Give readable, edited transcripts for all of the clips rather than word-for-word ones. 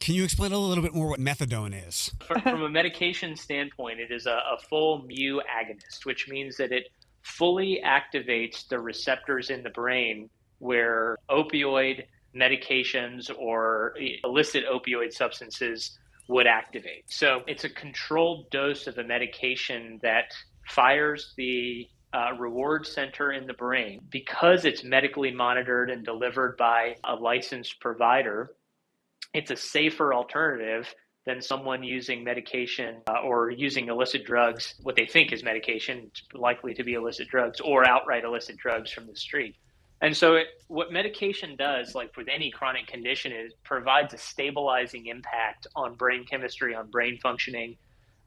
Can you explain a little bit more what methadone is? From a medication standpoint, it is a full mu agonist, which means that it fully activates the receptors in the brain where opioid medications or illicit opioid substances would activate. So it's a controlled dose of a medication that fires the reward center in the brain. Because it's medically monitored and delivered by a licensed provider, it's a safer alternative than someone using medication or using illicit drugs, what they think is medication, it's likely to be illicit drugs, or outright illicit drugs from the street. And so what medication does, like with any chronic condition, is provides a stabilizing impact on brain chemistry, on brain functioning,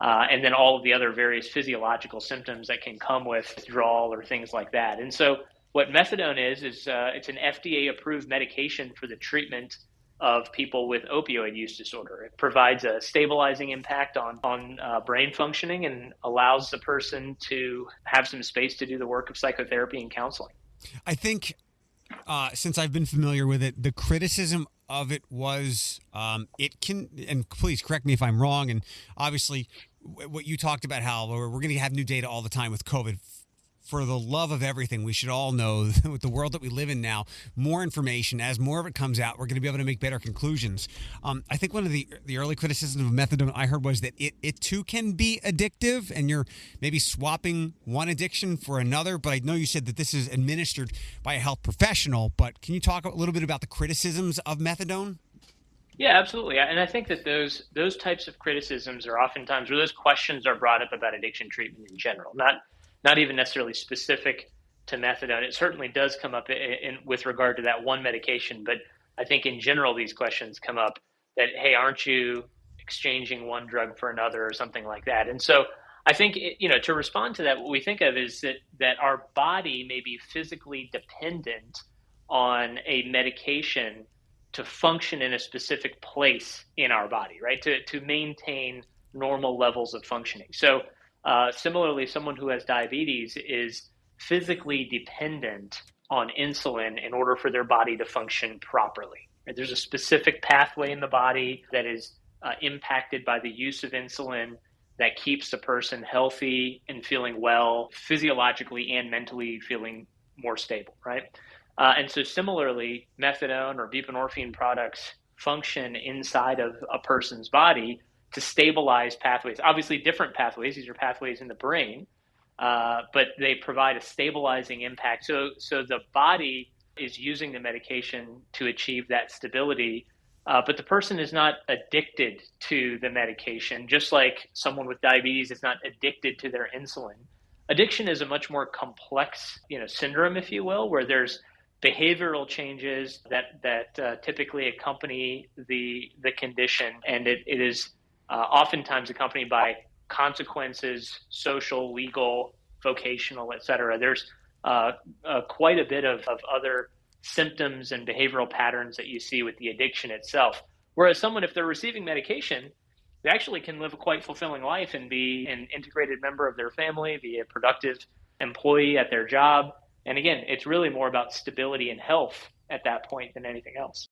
and then all of the other various physiological symptoms that can come with withdrawal or things like that. And so what methadone is it's an FDA-approved medication for the treatment of people with opioid use disorder. It provides a stabilizing impact on brain functioning and allows the person to have some space to do the work of psychotherapy and counseling. I think since I've been familiar with it, the criticism of it was it can, and please correct me if I'm wrong, and obviously what you talked about, how we're going to have new data all the time with COVID. For the love of everything, we should all know that with the world that we live in now, more information, as more of it comes out, we're going to be able to make better conclusions. I think one of the early criticisms of methadone I heard was that it too can be addictive, and you're maybe swapping one addiction for another. But I know you said that this is administered by a health professional. But can you talk a little bit about the criticisms of methadone? Yeah, absolutely. And I think that those types of criticisms are oftentimes, or those questions are brought up about addiction treatment in general, not even necessarily specific to methadone. It certainly does come up with regard to that one medication, but I think in general these questions come up that, hey, aren't you exchanging one drug for another or something like that? And so I think, to respond to that, what we think of is that our body may be physically dependent on a medication to function in a specific place in our body, right? To maintain normal levels of functioning. So similarly, someone who has diabetes is physically dependent on insulin in order for their body to function properly. Right? There's a specific pathway in the body that is impacted by the use of insulin that keeps the person healthy and feeling well, physiologically and mentally feeling more stable, right? And so similarly, methadone or buprenorphine products function inside of a person's body to stabilize pathways. Obviously, different pathways. These are pathways in the brain, but they provide a stabilizing impact. So the body is using the medication to achieve that stability, but the person is not addicted to the medication, just like someone with diabetes is not addicted to their insulin. Addiction is a much more complex, syndrome, if you will, where there's behavioral changes that typically accompany the condition, and it is oftentimes accompanied by consequences, social, legal, vocational, et cetera. There's quite a bit of other symptoms and behavioral patterns that you see with the addiction itself. Whereas someone, if they're receiving medication, they actually can live a quite fulfilling life and be an integrated member of their family, be a productive employee at their job. And again, it's really more about stability and health at that point than anything else.